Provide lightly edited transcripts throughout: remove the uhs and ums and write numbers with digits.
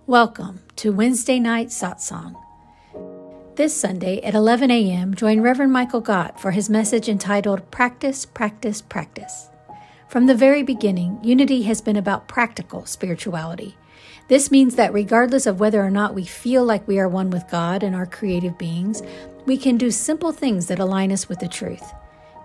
Welcome to Wednesday night Satsang. This Sunday at 11 a.m., join Reverend Michael Gott for his message entitled Practice, Practice, Practice. From the very beginning, unity has been about practical spirituality. This means that regardless of whether or not we feel like we are one with God and our creative beings, we can do simple things that align us with the truth.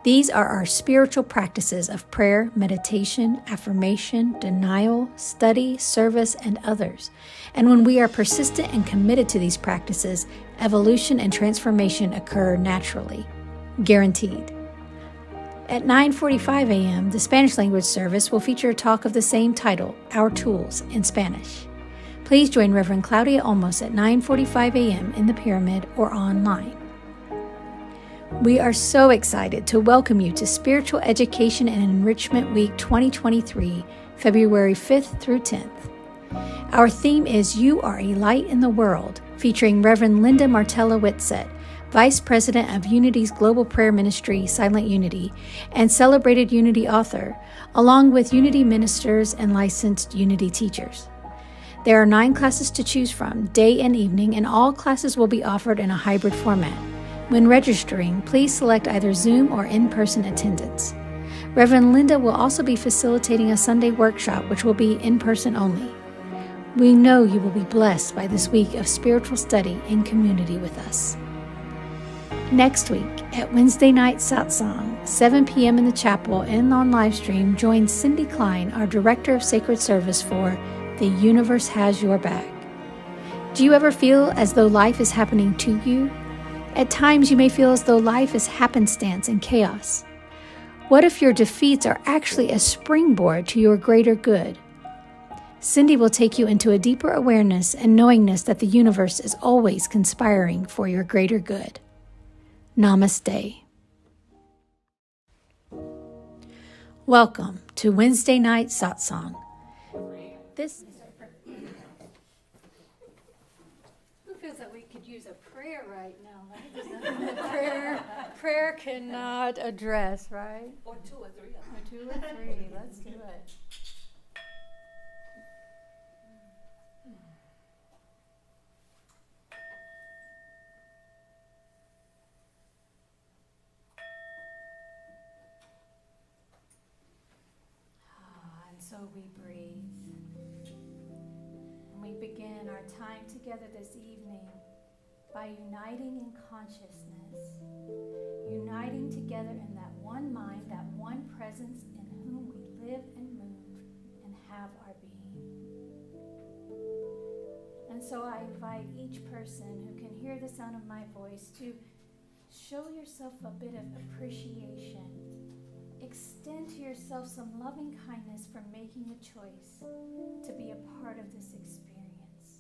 These are our spiritual practices of prayer, meditation, affirmation, denial, study, service, and others. And when we are persistent and committed to these practices, evolution and transformation occur naturally. Guaranteed. At 9:45 a.m., the Spanish language service will feature a talk of the same title, Our Tools, in Spanish. Please join Reverend Claudia Olmos at 9:45 a.m. in the Pyramid or online. We are so excited to welcome you to Spiritual Education and Enrichment Week 2023, February 5th through 10th. Our theme is You Are a Light in the World, featuring Reverend Linda Martella Whitsett, Vice President of Unity's Global Prayer Ministry, Silent Unity, and celebrated Unity author, along with Unity ministers and licensed Unity teachers. There are 9 classes to choose from, day and evening, and all classes will be offered in a hybrid format. When registering, please select either Zoom or in-person attendance. Reverend Linda will also be facilitating a Sunday workshop, which will be in-person only. We know you will be blessed by this week of spiritual study in community with us. Next week, at Wednesday night Satsang, 7 p.m. in the chapel and on live stream, join Cindy Klein, our Director of Sacred Service, for The Universe Has Your Back. Do you ever feel as though life is happening to you? At times, you may feel as though life is happenstance and chaos. What if your defeats are actually a springboard to your greater good? Cindy will take you into a deeper awareness and knowingness that the universe is always conspiring for your greater good. Namaste. Welcome to Wednesday night Satsang. Who feels that we could use a prayer right now? Right? There's nothing that prayer cannot address, right? Or 2 or 3 of them. Or 2 or 3. Let's do it. And so we breathe. And we begin our time together this evening by uniting in consciousness, uniting together in that one mind, that one presence in whom we live and move and have our being. And so I invite each person who can hear the sound of my voice to show yourself a bit of appreciation. Extend to yourself some loving kindness for making the choice to be a part of this experience,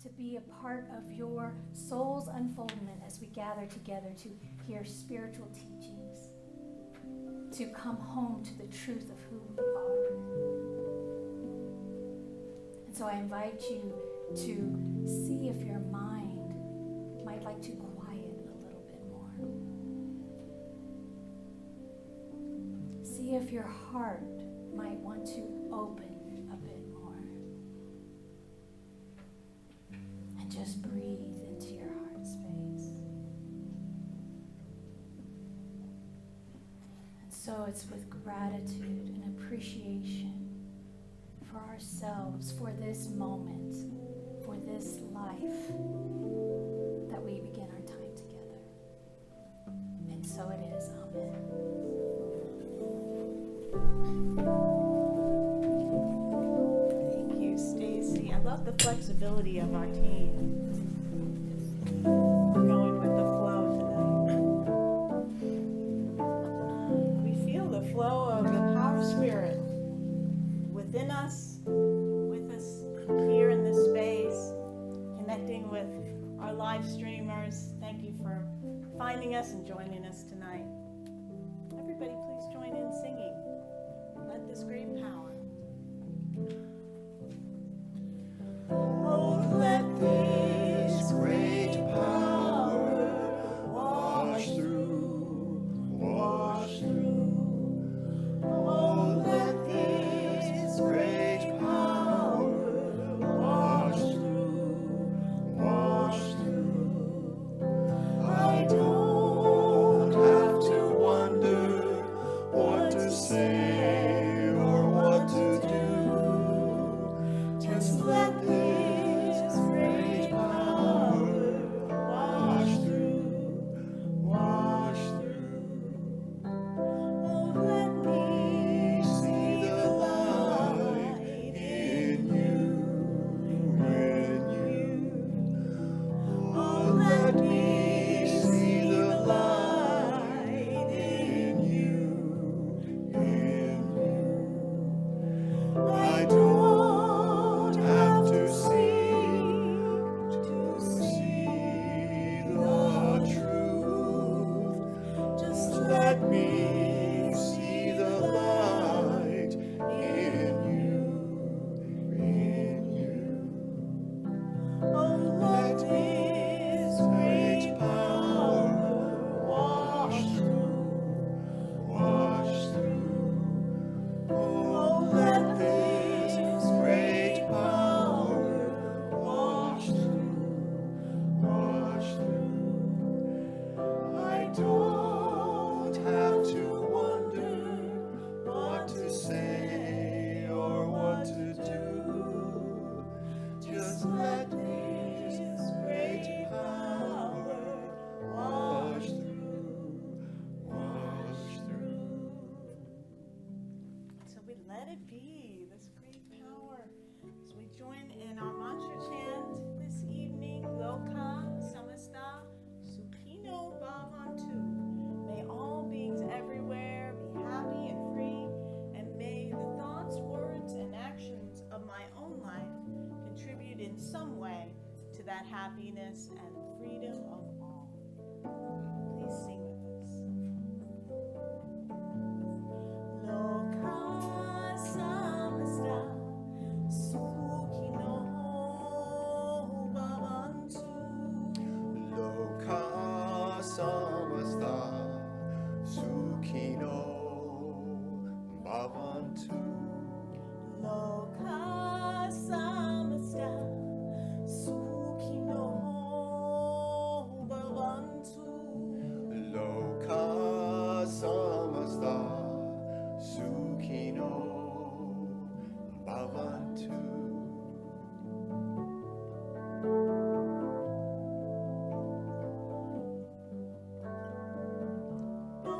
to be a part of your soul's unfoldment as we gather together to hear spiritual teachings, to come home to the truth of who we are. And so I invite you to see if your mind might like to quiet a little bit more. See if your heart might want to open a bit more. And just breathe into your heart space. And so it's with gratitude and appreciation for ourselves, for this moment, for this life, that we begin our time together. And so it is. Amen. Thank you, Stacy. I love the flexibility of our team. We're going with the flow tonight. We feel the flow of the power spirit within us, with us here in this space, connecting with our live streamers. Thank you for finding us and joining us tonight. Everybody, please join in singing. Let this great power. Oh, let this great power wash through. Oh, let this great power wash some way to that happiness and freedom of all. Please sing with us. Loka samasta sukhino bhavantu. Loka samasta sukhino bhavantu. Loka samasta sukhino bhavantu. Loka samasta sukhino bhavantu.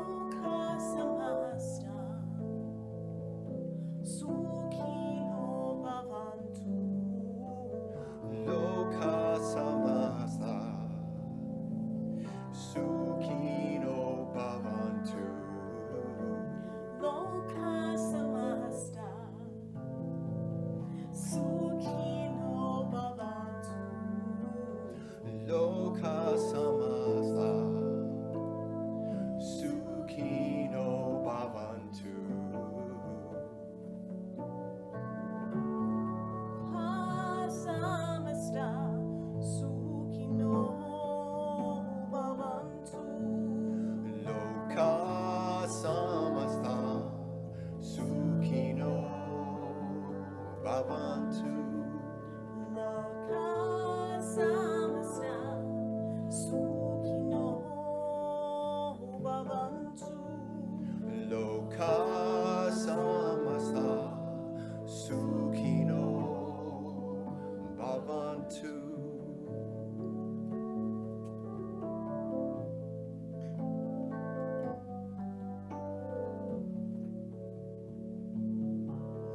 Loka samasta sukhino bhavantu. Loka samasta sukhino bhavantu. Loka samasta sukhino bhavantu. Loka samasta sukhino bhavantu. Samasta sukhino bhavantu. Loka samasta sukhino bhavantu. Loka samasta sukhino bhavantu. Loka samasta sukhino bhavantu.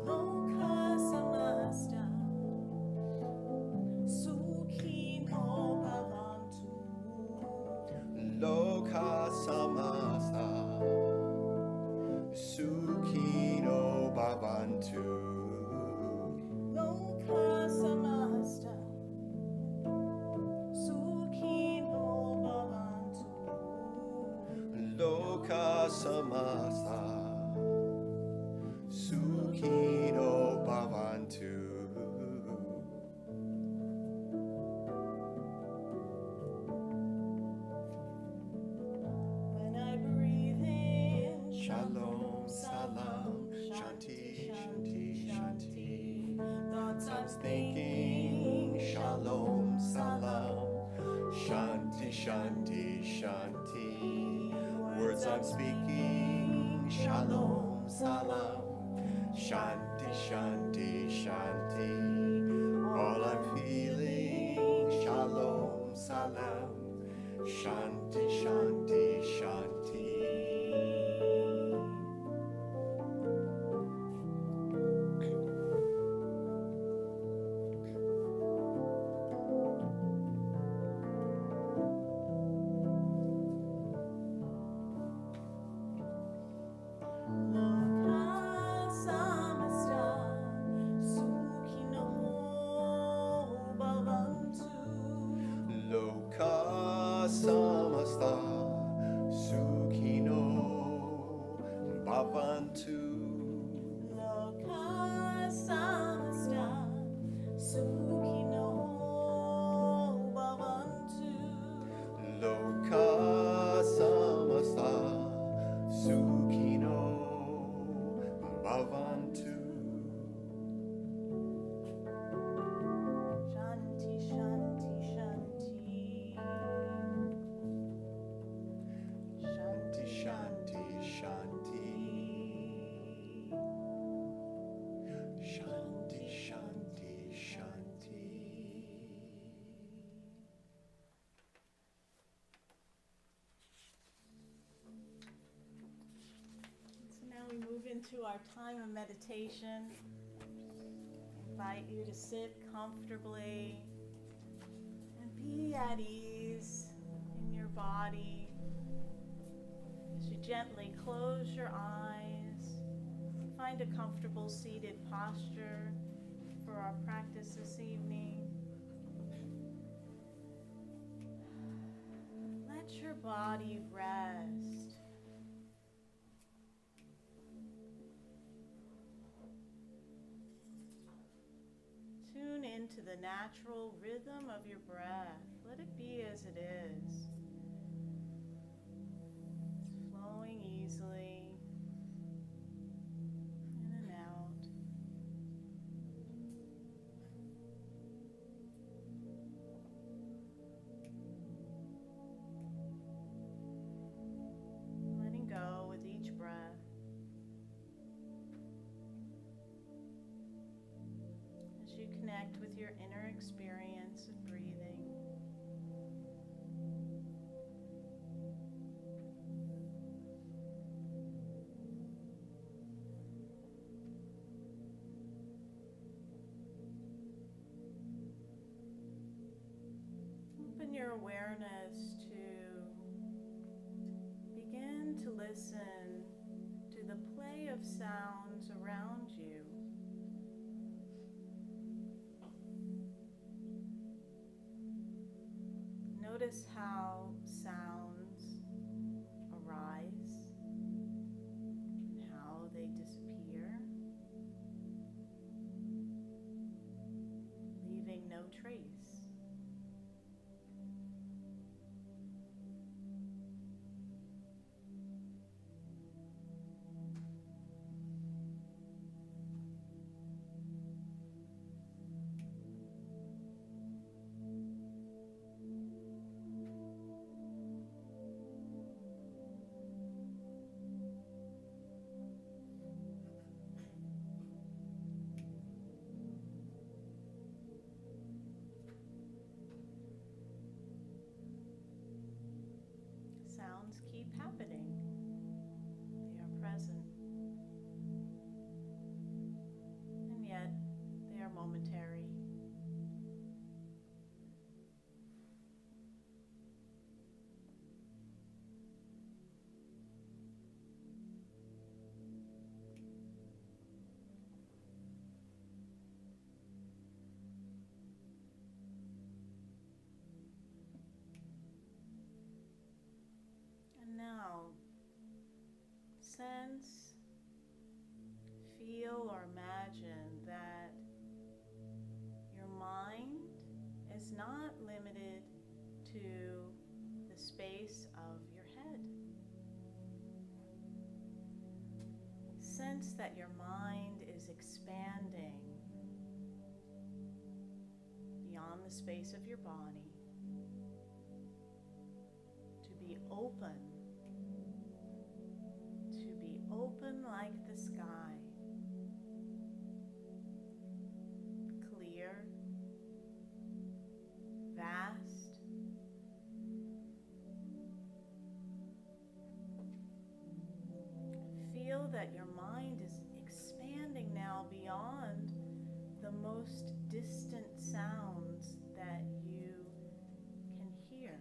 Loka samasta sukhino bhavantu. Loka samasta sukhino bhavantu. Loka samasta sukhino bhavantu. Loka samasta sukhino bhavantu. When I breathe in, Shalom, salam, shanti, shanti, shanti. Thoughts I'm thinking, shalom, salam, shanti, shanti, shanti. Words I'm speaking, shalom, salam, shanti, shanti, shanti. All I'm feeling, shalom, salam, shanti, shanti, shanti. Loka samasta sukhino bhavantu. Loka samasta sukhino bhavantu. Loka samasta sukhino bhavantu. Loka samasta sukhino bhavantu. Shanti, shanti, shanti. Shanti, Shanti, shanti. Shanti, shanti, shanti. So now we move into our time of meditation. Invite you to sit comfortably and be at ease in your body as you gently close your eyes. Find a comfortable seated posture for our practice this evening. body rest. Tune into the natural rhythm of your breath. Let it be as it is. It's flowing easily in and out. Letting go with each breath. As you connect with your inner experience of breathing. Open your awareness to begin to listen to the play of sounds around you. Notice how sounds arise and how they disappear, leaving no trace. Sounds keep happening. They are present. And yet, they are momentary. Now, sense, feel, or imagine that your mind is not limited to the space of your head. Sense that your mind is expanding beyond the space of your body to be open like the sky, clear, vast, feel that your mind is expanding now beyond the most distant sounds that you can hear.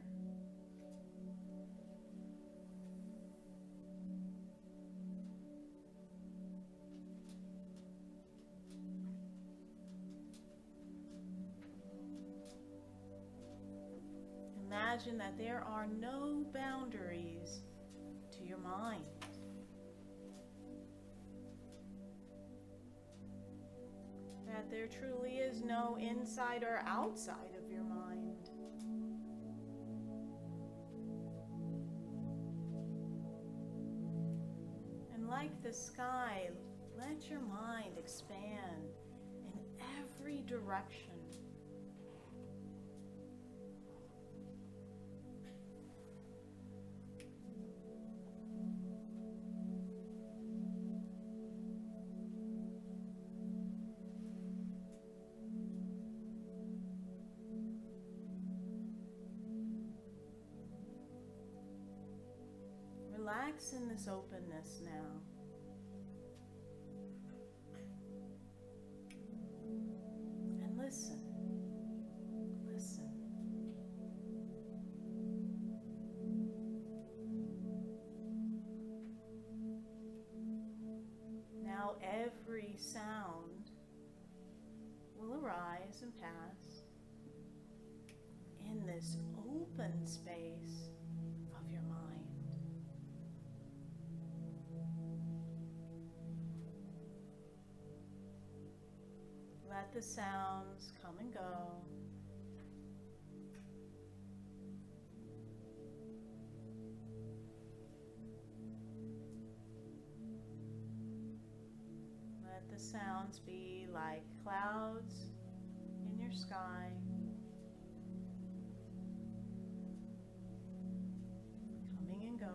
Imagine that there are no boundaries to your mind. That there truly is no inside or outside of your mind. And like the sky, let your mind expand in every direction. Relax in this openness now. And listen. Listen. Now every sound will arise and pass in this open space of of your mind. Let the sounds come and go. Let the sounds be like clouds in your sky, coming and going.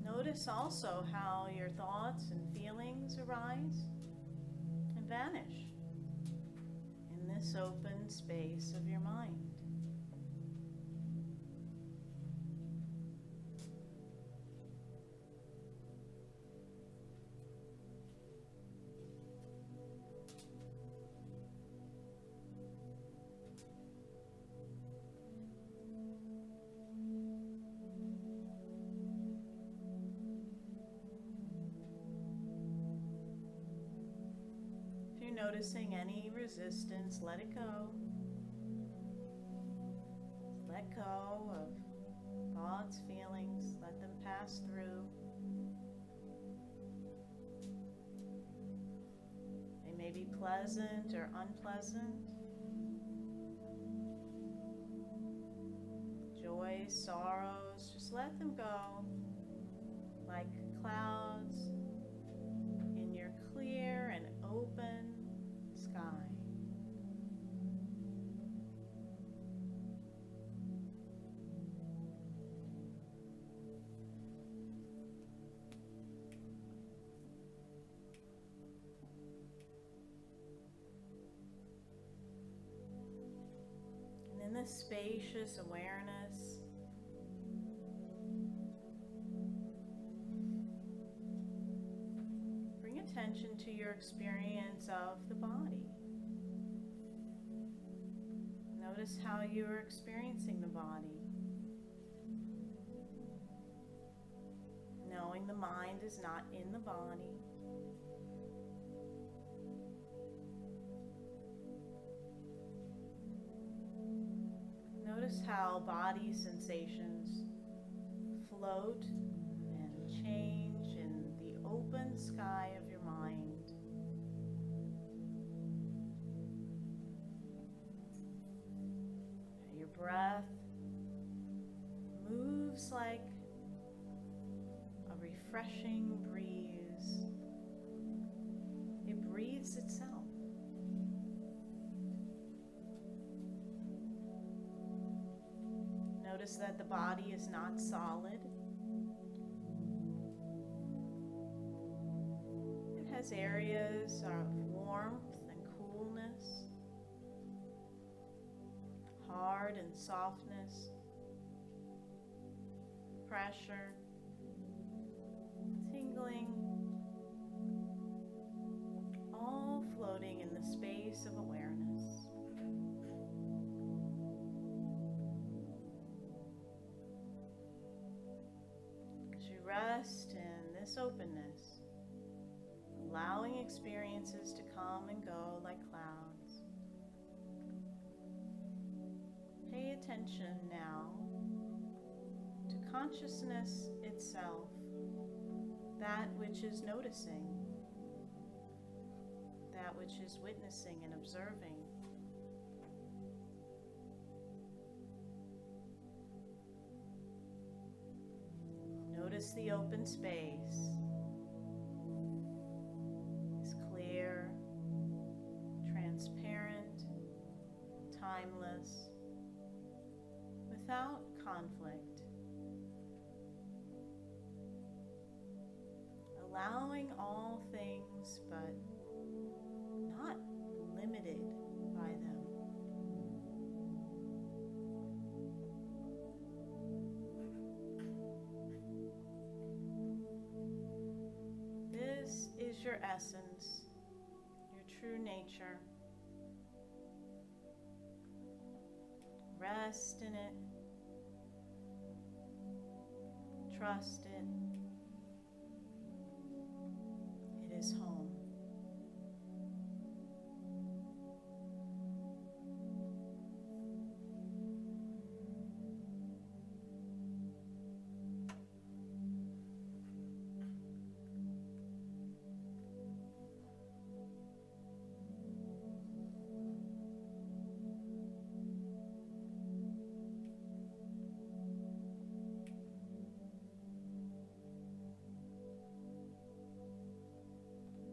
Notice also how your thoughts and feelings arise and vanish in this open space of your mind. Noticing any resistance, let it go. Let go of thoughts, feelings, let them pass through. They may be pleasant or unpleasant. Joys, sorrows, just let them go like clouds in your clear and open sky. And in this spacious awareness, attention to your experience of the body. Notice how you are experiencing the body. Knowing the mind is not in the body. Notice how body sensations float and change in the open sky of your mind. Your breath moves like a refreshing breeze. It breathes itself. Notice that the body is not solid. Has areas of warmth and coolness, hard and softness, pressure, tingling, all floating in the space of awareness. As you rest in this openness, allowing experiences to come and go like clouds. Pay attention now to consciousness itself, that which is noticing, that which is witnessing and observing. Notice the open space. Transparent, timeless, without conflict. Allowing all things, but not limited by them. This is your essence, your true nature. Rest in it. trust it. It is home.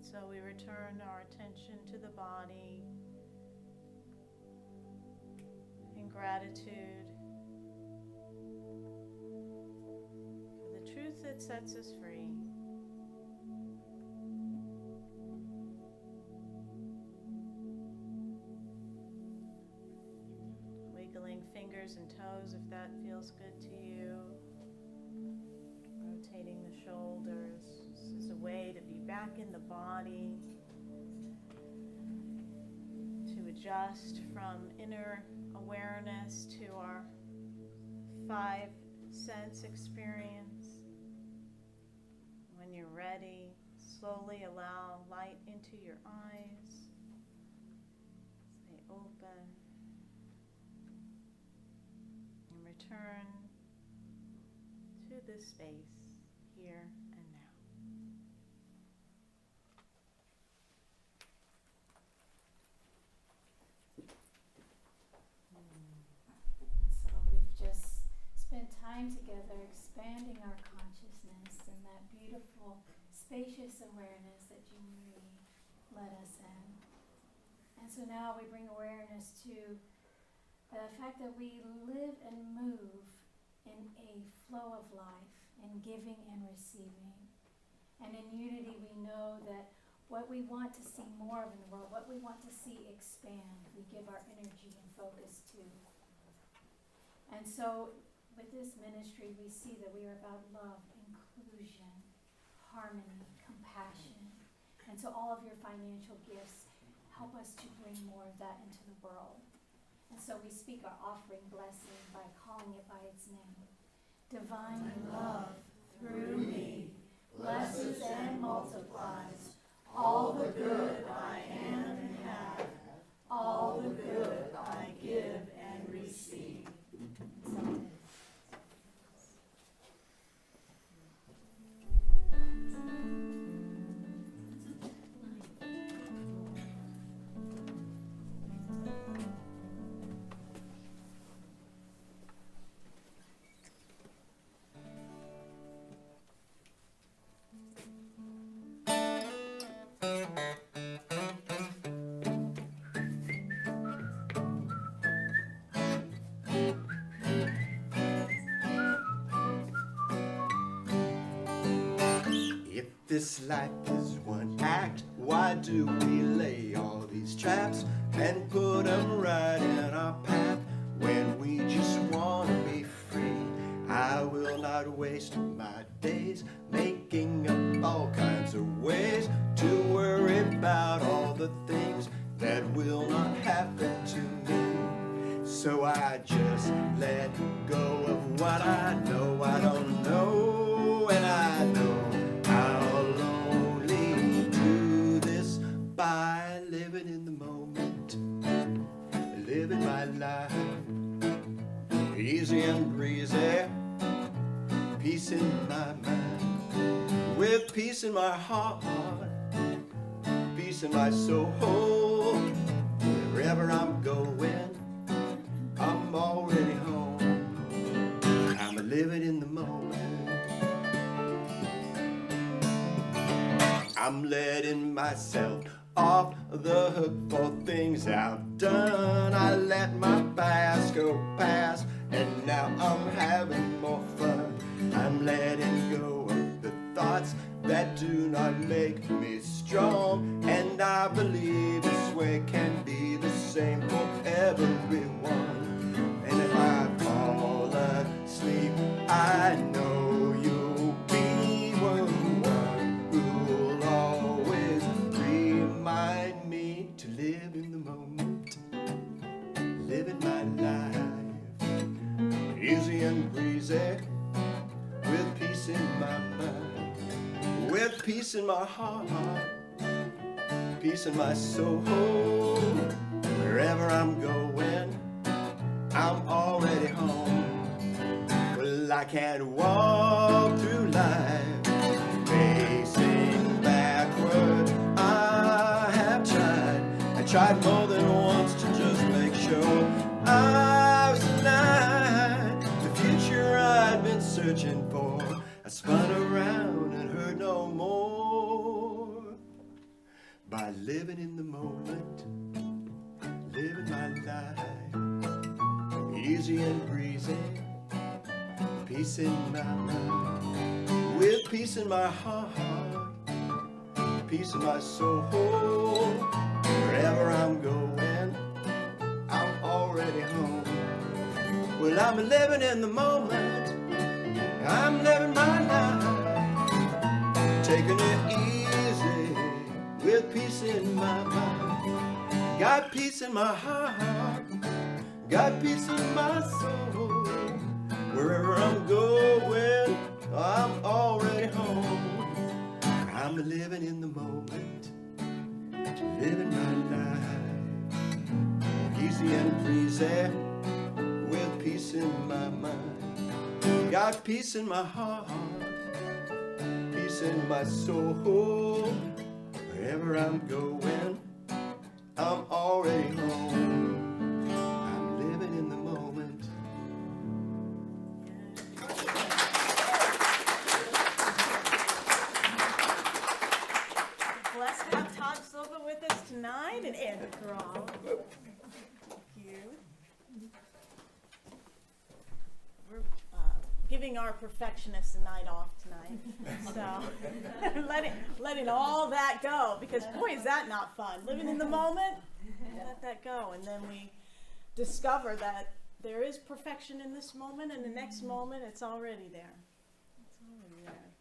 So we return our attention to the body in gratitude for the truth that sets us free. Wiggling fingers and toes if that feels good to you. Rotating the shoulders. This is a way to be back in the body, to adjust from inner awareness to our 5-sense experience. When you're ready, slowly allow light into your eyes. Stay open and return to this space here and now. So we've just spent time together expanding our consciousness in that beautiful, spacious awareness that Jeanmarie led us in. And so now we bring awareness to the fact that we live and move in a flow of life, in giving and receiving. And in unity we know that what we want to see more of in the world, what we want to see expand, we give our energy and focus to. And so with this ministry, we see that we are about love, inclusion, harmony, compassion. And so all of your financial gifts help us to bring more of that into the world. And so we speak our offering blessing by calling it by its name. Divine love through me blesses and multiplies all the good I am and have, all the good I give and receive. If this life is one act, why do we lay all these traps and put them right in our path when we just want to be free? I will not waste my days making up all kinds of ways to worry about all the things that will not happen to me. So I just let go of what I know I don't know, and I know I'll only do this by living in the moment, living my life easy and breezy, peace in my mind, with peace in my heart, peace in my soul. Wherever I'm going, I'm already home. I'm living in the moment. I'm letting myself off the hook for things I've done. I let my past go past, and now I'm having more fun. I'm letting go of the thoughts that do not make me strong, and I believe this way can be the same for everyone. And if I fall asleep, I know you'll be one who'll always remind me to live in the moment, living my life easy and breezy, with peace peace in my heart, peace in my soul. Wherever I'm going, I'm already home. Well, I can't walk through life facing backward. I have tried, I tried more than once to just make sure I was denied the future I'd been searching for. I spun around and heard no more. By living in the moment, living my life, easy and breezy, peace in my mind, with peace in my heart, peace in my soul. Wherever I'm going, I'm already home. Well, I'm living in the moment, I'm living my life, taking it easy, with peace in my mind. Got peace in my heart, got peace in my soul. Wherever I'm going, I'm already home. I'm living in the moment, living my life, easy and breezy, with peace in my mind. Got peace in my heart, peace in my soul. Wherever I'm going, I'm already home. I'm living in the moment. Blessed to have Todd Silva with us tonight and Andrew Corral. Thank you. We're giving our perfectionists a night off tonight. So letting all that go, because boy, is that not fun. Living in the moment, let that go. And then we discover that there is perfection in this moment, and the next moment it's already there. It's already there.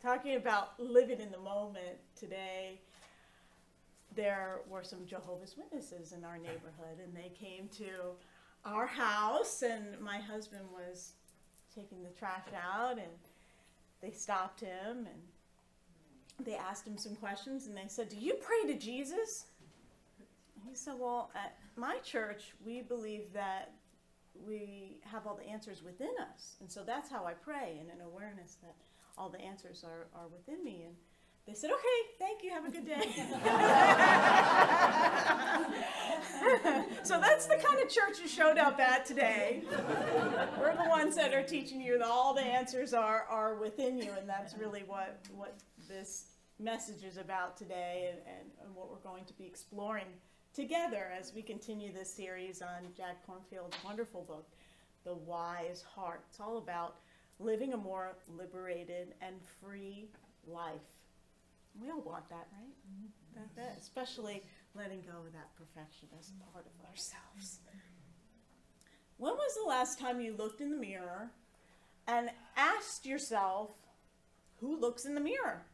Talking about living in the moment today, there were some Jehovah's Witnesses in our neighborhood, and they came to our house, and my husband was taking the trash out, and they stopped him, and they asked him some questions, and they said, "Do you pray to Jesus?" And he said, "Well, at my church, we believe that we have all the answers within us, and so that's how I pray, and an awareness that all the answers are within me." And they said, "Okay, thank you, have a good day." So that's the kind of church you showed up at today. We're the ones that are teaching you that all the answers are within you, and that's really what this message is about today, and what we're going to be exploring together as we continue this series on Jack Kornfield's wonderful book, The Wise Heart. It's all about living a more liberated and free life. We all want that, right? That, especially letting go of that perfectionist part of ourselves. When was the last time you looked in the mirror and asked yourself, who looks in the mirror?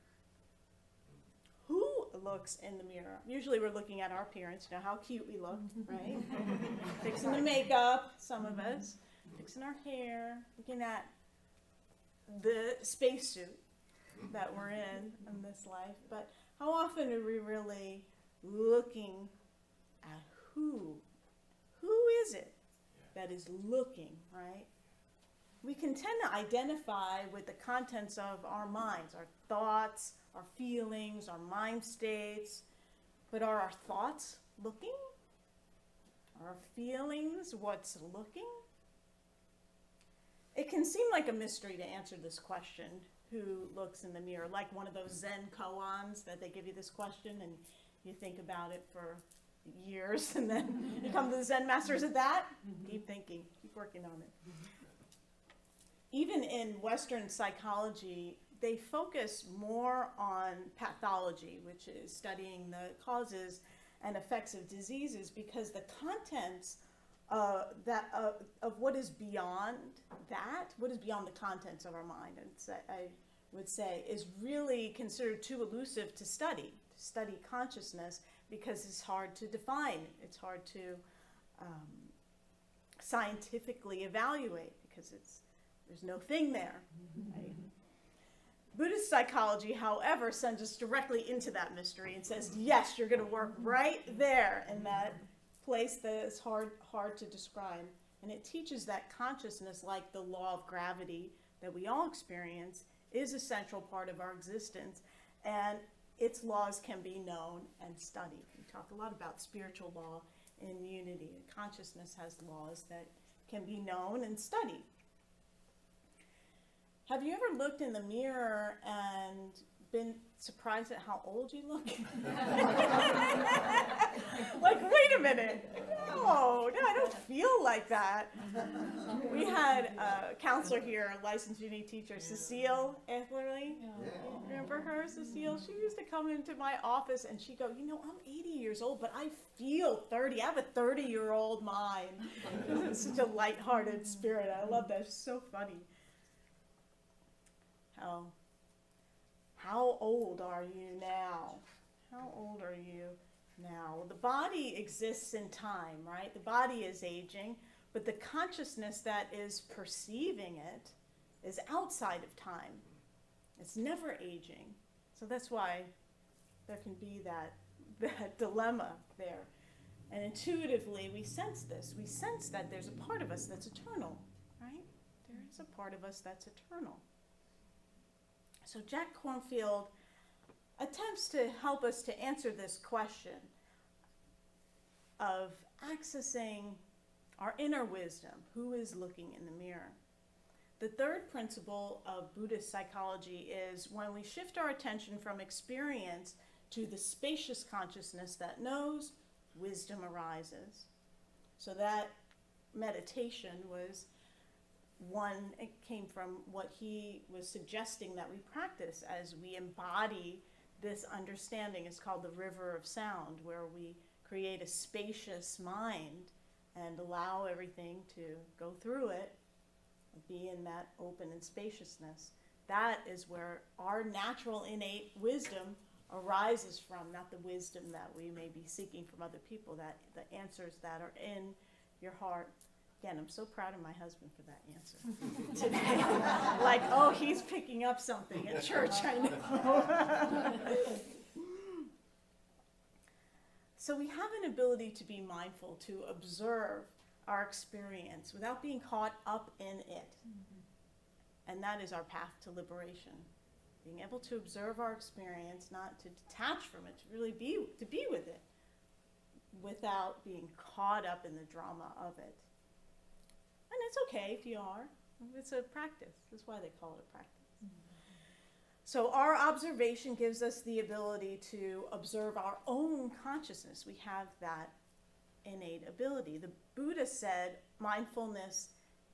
Who looks in the mirror? Usually we're looking at our appearance, you know, how cute we look, right? Fixing the makeup, some of us. Fixing our hair, looking at the spacesuit that we're in this life. But how often are we really looking at who is it that is looking, right? We can tend to identify with the contents of our minds, our thoughts, our feelings, our mind states. But are our thoughts looking? Are our feelings what's looking? It can seem like a mystery to answer this question, who looks in the mirror, like one of those Zen koans that they give you this question and you think about it for years and then you come to the Zen masters at that. Keep thinking, keep working on it. Even in Western psychology, they focus more on pathology, which is studying the causes and effects of diseases, because the contents of what is beyond that, what is beyond the contents of our mind, and I would say, is really considered too elusive to study consciousness, because it's hard to define. It's hard to scientifically evaluate, because there's no thing there. Right? Buddhist psychology, however, sends us directly into that mystery and says, yes, you're going to work right there in that place that is hard to describe. And it teaches that consciousness, like the law of gravity that we all experience, is a central part of our existence. And its laws can be known and studied. We talk a lot about spiritual law in unity. Consciousness has laws that can be known and studied. Have you ever looked in the mirror and been surprised at how old you look? Like, wait a minute. No, I don't feel like that. We had a counselor here, a licensed unity teacher, Cecile Ethlerly. Remember her, Cecile? She used to come into my office and she'd go, I'm 80 years old, but I feel 30. I have a 30-year-old mind. It's such a lighthearted spirit. I love that. It's so funny. How old are you now? How old are you now? Well, the body exists in time, right? The body is aging, but the consciousness that is perceiving it is outside of time. It's never aging. So that's why there can be that dilemma there. And intuitively, we sense this. We sense that there's a part of us that's eternal, right? There is a part of us that's eternal. So Jack Kornfield attempts to help us to answer this question of accessing our inner wisdom. Who is looking in the mirror? The third principle of Buddhist psychology is when we shift our attention from experience to the spacious consciousness that knows, wisdom arises. So that meditation was one, it came from what he was suggesting that we practice as we embody this understanding. It's called the river of sound, where we create a spacious mind and allow everything to go through it, be in that open and spaciousness. That is where our natural innate wisdom arises from, not the wisdom that we may be seeking from other people, that the answers that are in your heart. Again, I'm so proud of my husband for that answer today. Like, oh, he's picking up something at church, I know. So we have an ability to be mindful, to observe our experience without being caught up in it. And that is our path to liberation. Being able to observe our experience, not to detach from it, to really be with it, without being caught up in the drama of it. And it's okay if you are. It's a practice. That's why they call it a practice. So our observation gives us the ability to observe our own consciousness. We have that innate ability. The Buddha said mindfulness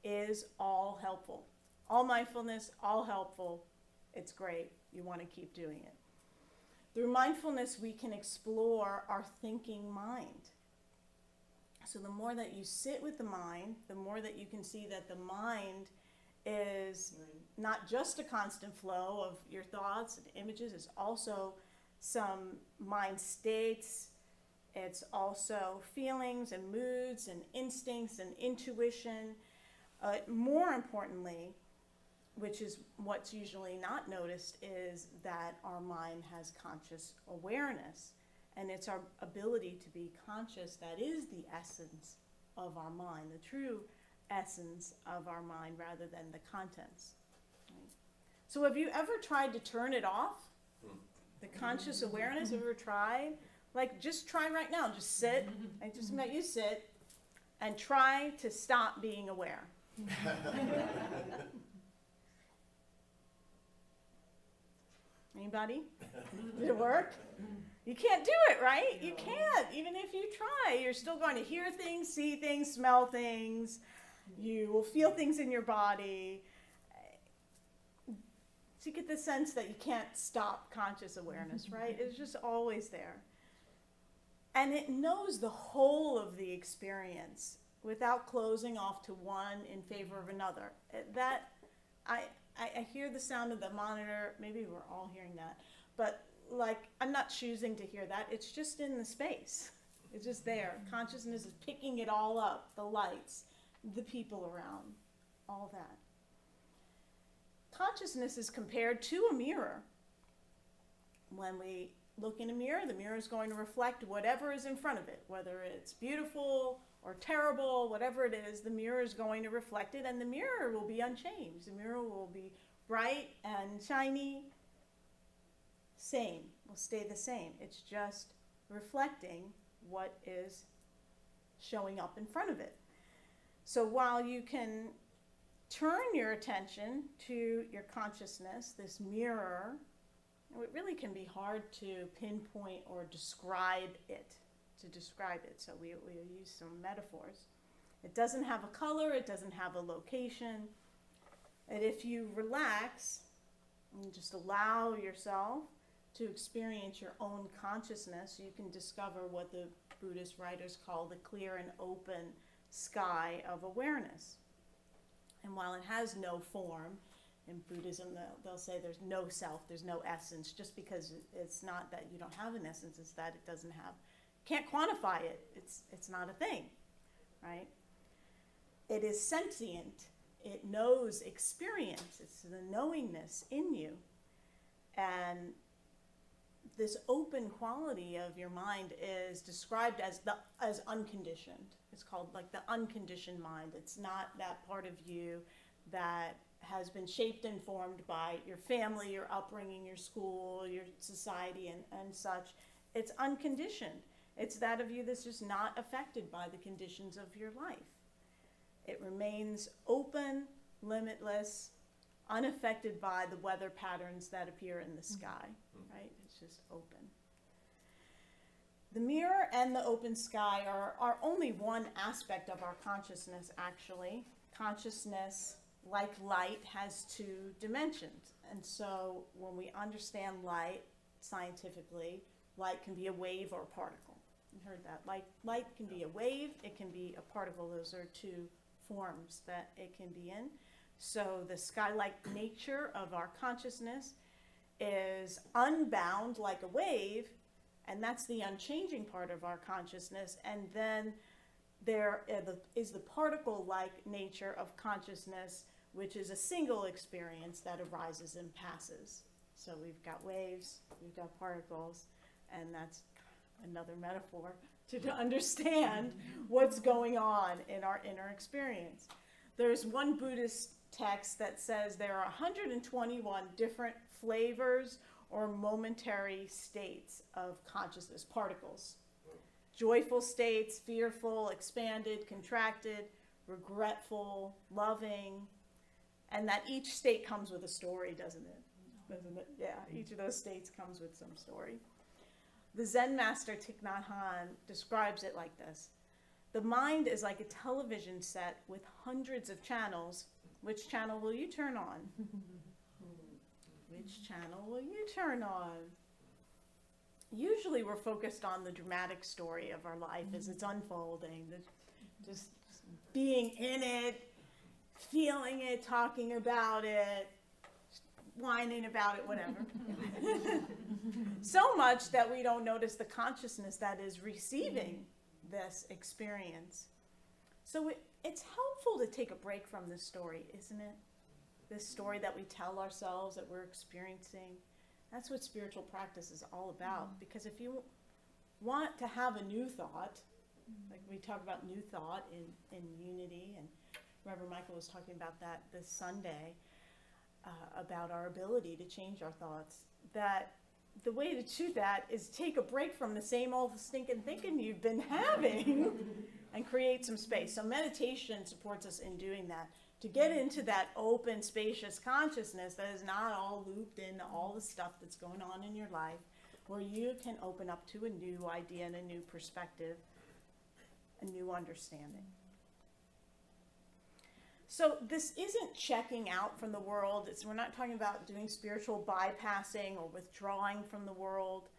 is all helpful. All mindfulness, all helpful. It's great. You want to keep doing it. Through mindfulness, we can explore our thinking mind. So the more that you sit with the mind, the more that you can see that the mind is not just a constant flow of your thoughts and images, it's also some mind states, it's also feelings and moods and instincts and intuition. More importantly, which is what's usually not noticed, is that our mind has conscious awareness. And it's our ability to be conscious that is the essence of our mind, the true essence of our mind rather than the contents. Right? So have you ever tried to turn it off? The conscious awareness, have you ever tried? Like, just try right now. Just sit. I just met you sit and try to stop being aware. Anybody? Did it work? You can't do it, right? You can't. Even if you try, you're still going to hear things, see things, smell things. You will feel things in your body. So you get the sense that you can't stop conscious awareness, right? It's just always there. And it knows the whole of the experience without closing off to one in favor of another. That, I hear the sound of the monitor. Maybe we're all hearing that. But like, I'm not choosing to hear that. It's just in the space. It's just there. Consciousness is picking it all up. The lights, the people around, all that. consciousness is compared to a mirror. When we look in a mirror, the mirror is going to reflect whatever is in front of it, whether it's beautiful or terrible, whatever it is, the mirror is going to reflect it, and the mirror will be unchanged. The mirror will be bright and shiny, same, will stay the same. It's just reflecting what is showing up in front of it. So while you can turn your attention to your consciousness, this mirror, it really can be hard to pinpoint or describe it, so we use some metaphors. It doesn't have a color, it doesn't have a location, and if you relax and just allow yourself to experience your own consciousness, you can discover what the Buddhist writers call the clear and open sky of awareness. And while it has no form, in Buddhism they'll say there's no self, there's no essence, just because it's not that you don't have an essence, it's that it doesn't have, can't quantify it, it's not a thing, right? It is sentient, it knows experience, it's the knowingness in you. And this open quality of your mind is described as unconditioned. It's called like the unconditioned mind. It's not that part of you that has been shaped and formed by your family, your upbringing, your school, your society, and such. It's unconditioned. It's that of you that's just not affected by the conditions of your life. It remains open, limitless, unaffected by the weather patterns that appear in the sky, right? It's just open. The mirror and the open sky are only one aspect of our consciousness, actually. Consciousness, like light, has two dimensions. And so when we understand light scientifically, light can be a wave or a particle. You heard that. Light can be a wave, it can be a particle. Those are two forms that it can be in. So the sky-like nature of our consciousness is unbound like a wave, and that's the unchanging part of our consciousness. And then there is the particle-like nature of consciousness, which is a single experience that arises and passes. So we've got waves, we've got particles, and that's another metaphor to understand what's going on in our inner experience. There's one Buddhist text that says there are 121 different flavors or momentary states of consciousness, particles. Joyful states, fearful, expanded, contracted, regretful, loving, and that each state comes with a story, doesn't it? Yeah, each of those states comes with some story. The Zen master Thich Nhat Hanh describes it like this. The mind is like a television set with hundreds of channels. Which channel will you turn on? Which channel will you turn on? Usually we're focused on the dramatic story of our life as it's unfolding, just being in it, feeling it, talking about it, whining about it, whatever. So much that we don't notice the consciousness that is receiving this experience. So it's helpful to take a break from this story, isn't it? This story that we tell ourselves that we're experiencing. That's what spiritual practice is all about. Because if you want to have a new thought, like we talk about new thought in unity, and Reverend Michael was talking about that this Sunday, about our ability to change our thoughts, that the way to do that is take a break from the same old stinking thinking you've been having and create some space. So meditation supports us in doing that, to get into that open, spacious consciousness that is not all looped into all the stuff that's going on in your life, where you can open up to a new idea and a new perspective, a new understanding. So this isn't checking out from the world. We're not talking about doing spiritual bypassing or withdrawing from the world.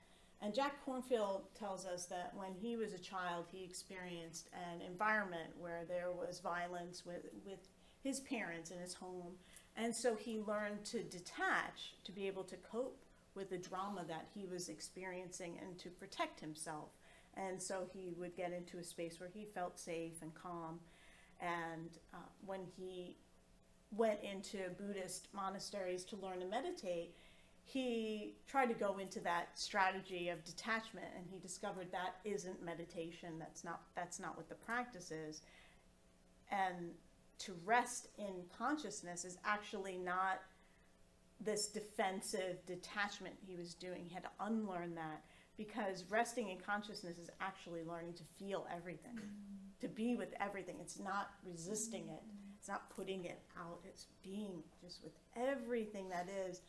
And Jack Kornfield tells us that when he was a child, he experienced an environment where there was violence with his parents in his home. And so he learned to detach, to be able to cope with the drama that he was experiencing and to protect himself. And so he would get into a space where he felt safe and calm. And when he went into Buddhist monasteries to learn to meditate, he tried to go into that strategy of detachment, and he discovered that isn't meditation. That's not what the practice is. And to rest in consciousness is actually not this defensive detachment he was doing. He had to unlearn that, because resting in consciousness is actually learning to feel everything, to be with everything. It's not resisting it. It's not putting it out. It's being just with everything that is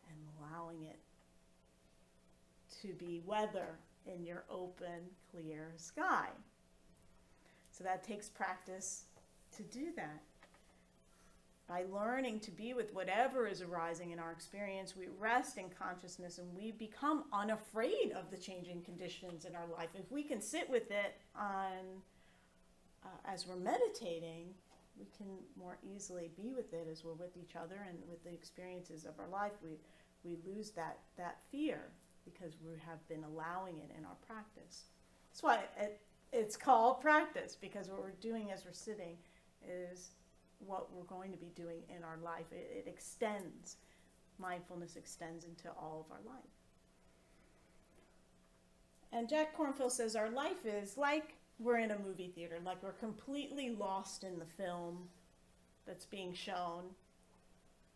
and allowing it to be weather in your open, clear sky. So that takes practice to do that. By learning to be with whatever is arising in our experience, we rest in consciousness and we become unafraid of the changing conditions in our life. If we can sit with it as we're meditating, we can more easily be with it as we're with each other and with the experiences of our life. We lose that fear because we have been allowing it in our practice. That's why it's called practice, because what we're doing as we're sitting is what we're going to be doing in our life. It extends. Mindfulness extends into all of our life. And Jack Kornfield says our life is like we're in a movie theater, like we're completely lost in the film that's being shown.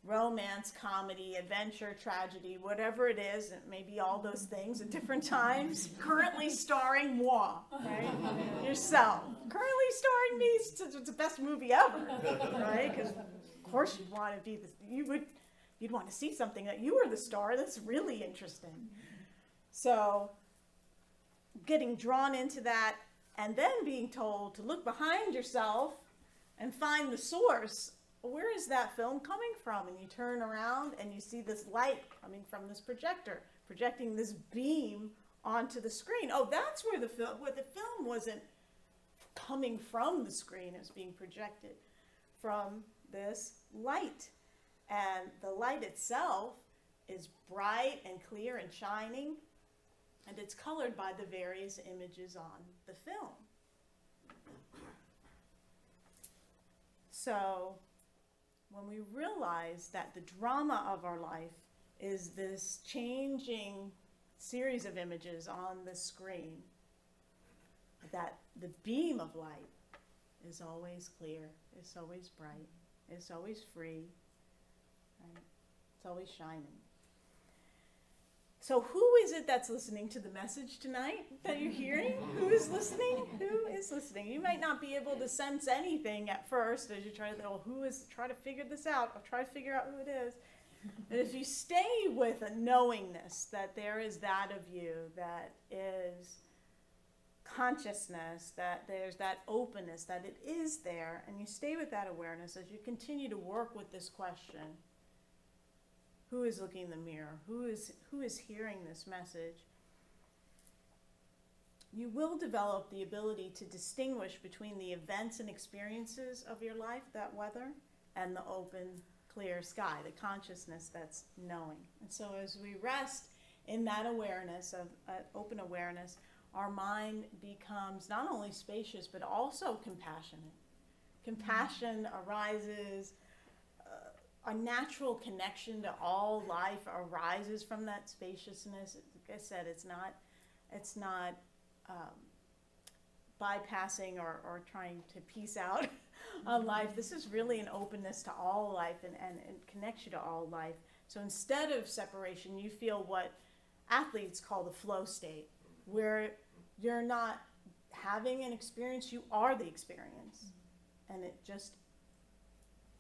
Romance, comedy, adventure, tragedy, whatever it is, it may be all those things at different times. Currently starring moi, right? Yourself. Currently starring me, it's the best movie ever, right? Because of course you'd want to be you'd want to see something that you were the star. That's really interesting. So getting drawn into that, and then being told to look behind yourself and find the source. Where is that film coming from? And you turn around and you see this light coming from this projector, projecting this beam onto the screen. Oh, that's where the film wasn't coming from the screen. It was being projected from this light. And the light itself is bright and clear and shining, and it's colored by the various images on the film. So when we realize that the drama of our life is this changing series of images on the screen, that the beam of light is always clear, it's always bright, it's always free, right? It's always shining. So who is it that's listening to the message tonight that you're hearing? Who is listening? Who is listening? You might not be able to sense anything at first as you try to figure this out. I'll try to figure out who it is. But if you stay with a knowingness that there is that of you, that is consciousness, that there's that openness, that it is there, and you stay with that awareness as you continue to work with this question, who is looking in the mirror? Who is hearing this message? You will develop the ability to distinguish between the events and experiences of your life, that weather, and the open, clear sky, the consciousness that's knowing. And so as we rest in that awareness, of open awareness, our mind becomes not only spacious, but also compassionate. Compassion arises. A natural connection to all life arises from that spaciousness. Like I said, it's not bypassing or trying to piece out on life. This is really an openness to all life and connects you to all life. So instead of separation, you feel what athletes call the flow state, where you're not having an experience, you are the experience. And it just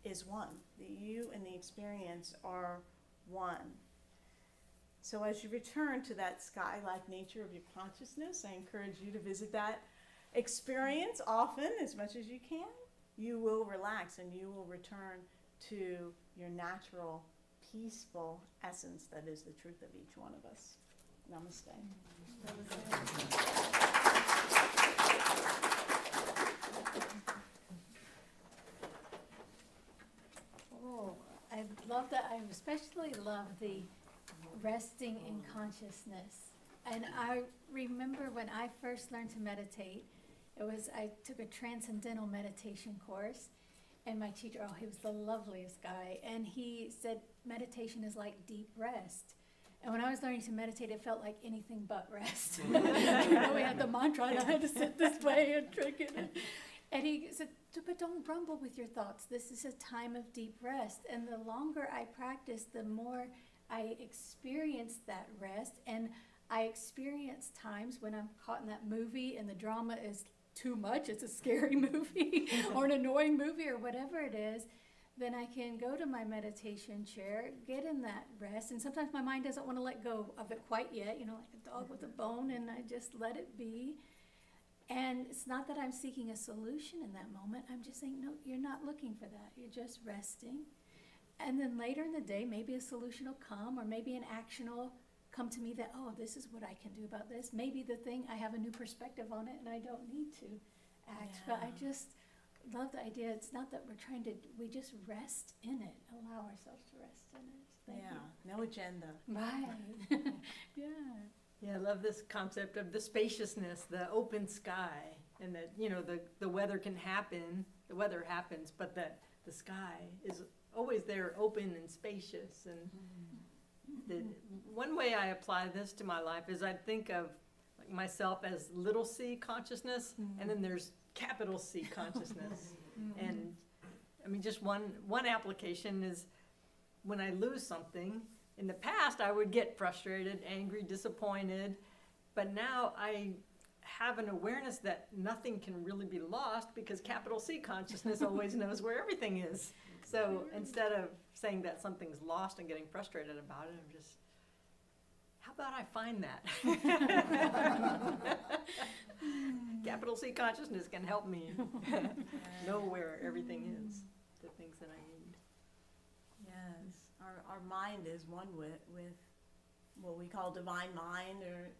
is one. You and the experience are one. So as you return to that sky-like nature of your consciousness, I encourage you to visit that experience often, as much as you can. You will relax and you will return to your natural, peaceful essence that is the truth of each one of us. Namaste. Oh, I love that. I especially love the resting in consciousness. And I remember when I first learned to meditate, I took a transcendental meditation course, And my teacher, oh, he was the loveliest guy. And he said, meditation is like deep rest. And when I was learning to meditate, it felt like anything but rest. We had the mantra, and I had to sit this way and drink it. And he said, but don't rumble with your thoughts. This is a time of deep rest. And the longer I practice, the more I experience that rest. And I experience times when I'm caught in that movie and the drama is too much, it's a scary movie or an annoying movie or whatever it is, then I can go to my meditation chair, get in that rest. And sometimes my mind doesn't want to let go of it quite yet, like a dog with a bone, and I just let it be. And it's not that I'm seeking a solution in that moment. I'm just saying, no, you're not looking for that. You're just resting. And then later in the day, maybe a solution will come, or maybe an action will come to me that, oh, this is what I can do about this. Maybe the thing, I have a new perspective on it and I don't need to act. Yeah. But I just love the idea. It's not that we just rest in it, allow ourselves to rest in it. Thank you. No agenda. Right. Yeah. Yeah, I love this concept of the spaciousness, the open sky, and that, the weather can happen, the weather happens, but that the sky is always there, open and spacious. And one way I apply this to my life is I think of myself as little c consciousness, and then there's capital C consciousness. And I mean, just one application is when I lose something. In the past, I would get frustrated, angry, disappointed, but now I have an awareness that nothing can really be lost because capital C consciousness always knows where everything is. So instead of saying that something's lost and getting frustrated about it, I'm just, how about I find that? Capital C consciousness can help me know where everything is, the things that I need. Yes, our mind is one with what we call divine mind, or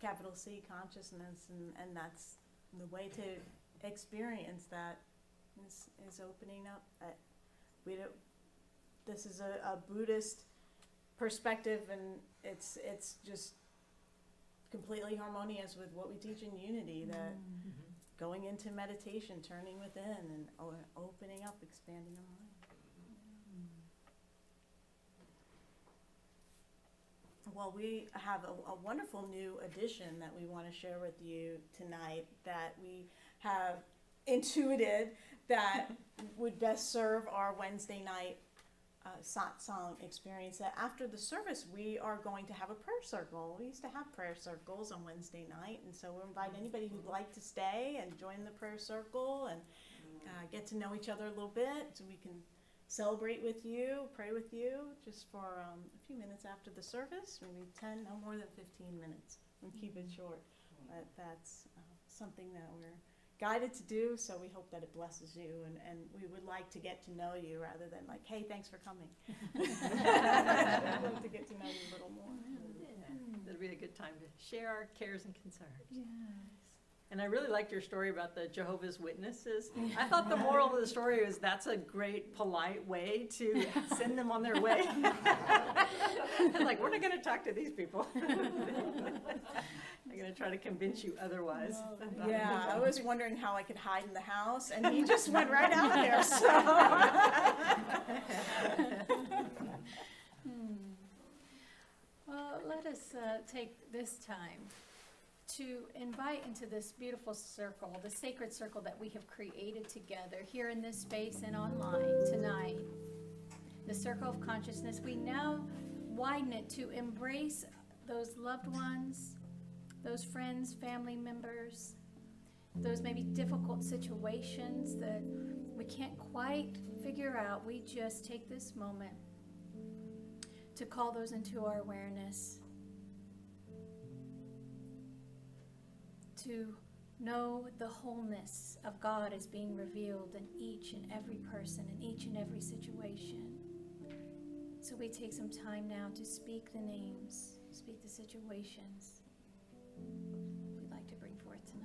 capital C consciousness, and that's the way to experience that is opening up. This is a Buddhist perspective, and it's just completely harmonious with what we teach in Unity, that going into meditation, turning within, and opening up, expanding our mind. Well, we have a wonderful new addition that we want to share with you tonight that we have intuited that would best serve our Wednesday night satsang experience. That after the service, we are going to have a prayer circle. We used to have prayer circles on Wednesday night, and so we'll invite anybody who'd like to stay and join the prayer circle and get to know each other a little bit, so we can celebrate with you, pray with you, just for a few minutes after the service, maybe 10, no more than 15 minutes, and keep it short. But that's something that we're guided to do, so we hope that it blesses you, and we would like to get to know you rather than like, hey, thanks for coming. We'd love to get to know you a little more. Yeah, that'll be a good time to share our cares and concerns. Yes. And I really liked your story about the Jehovah's Witnesses. I thought the moral of the story is that's a great, polite way to send them on their way. Like, we're not going to talk to these people. I'm going to try to convince you otherwise. Yeah, I was wondering how I could hide in the house, and he just went right out there. So. Well, let us take this time to invite into this beautiful circle, the sacred circle that we have created together here in this space and online tonight, the circle of consciousness. We now widen it to embrace those loved ones, those friends, family members, those maybe difficult situations that we can't quite figure out. We just take this moment to call those into our awareness, to know the wholeness of God is being revealed in each and every person, in each and every situation. So we take some time now to speak the names, speak the situations we'd like to bring forth tonight.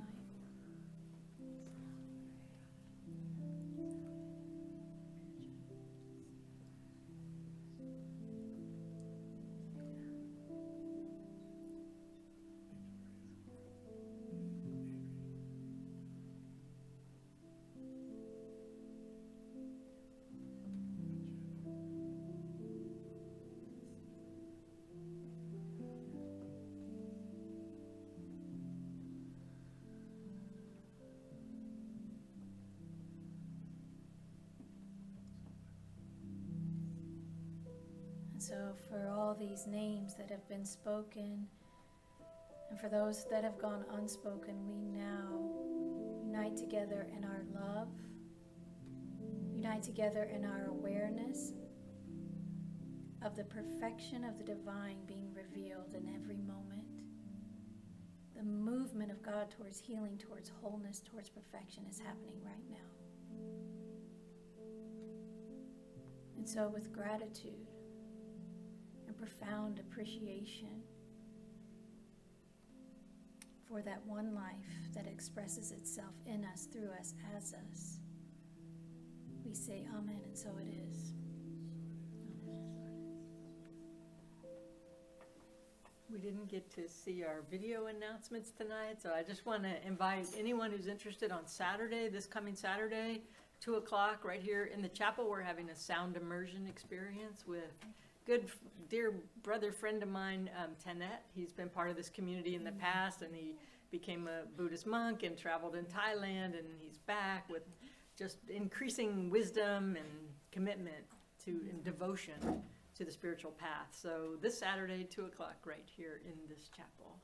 So for all these names that have been spoken, and for those that have gone unspoken, we now unite together in our love, unite together in our awareness of the perfection of the divine being revealed in every moment. The movement of God towards healing, towards wholeness, towards perfection is happening right now. And so with gratitude and profound appreciation for that one life that expresses itself in us, through us, as us, we say amen, and so it is. We didn't get to see our video announcements tonight, so I just want to invite anyone who's interested on Saturday, this coming Saturday, 2 o'clock, right here in the chapel. We're having a sound immersion experience with dear brother friend of mine, Tanet. He's been part of this community in the past, and he became a Buddhist monk and traveled in Thailand, and he's back with just increasing wisdom and commitment to and devotion to the spiritual path. So this Saturday, 2 o'clock, right here in this chapel.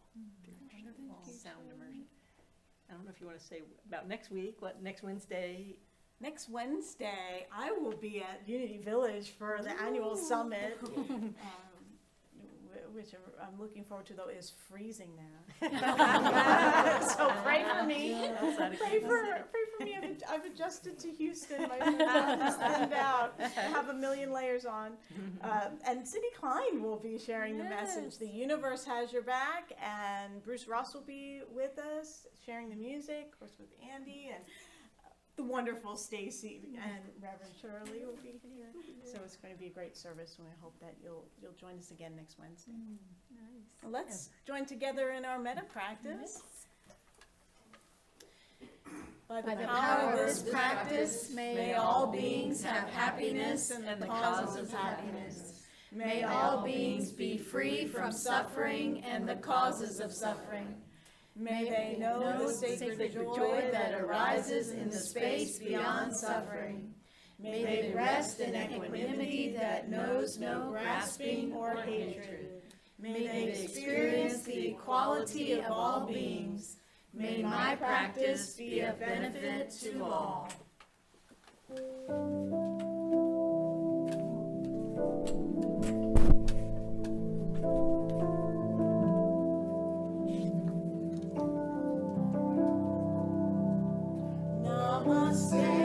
Sound immersion. I don't know if you want to say about next week, next Wednesday. Next Wednesday, I will be at Unity Village for the annual summit, which I'm looking forward to, though, is freezing there. So pray for me. Pray for me. I've adjusted to Houston. My body is thinned out. I have a million layers on. And Cindy Klein will be sharing the message. The universe has your back, and Bruce Ross will be with us, sharing the music, of course, with Andy, and the wonderful Stacy and Reverend Shirley will be here. So it's going to be a great service, and I hope that you'll join us again next Wednesday. Nice. Well, let's join together in our metta practice. By the power of this practice, may all beings have happiness and the cause of happiness. May all beings be free from suffering and the causes of suffering. May they know the sacred joy that arises in the space beyond suffering. May they rest in equanimity that knows no grasping or hatred. May they experience the equality of all beings. May my practice be of benefit to all. Namaste.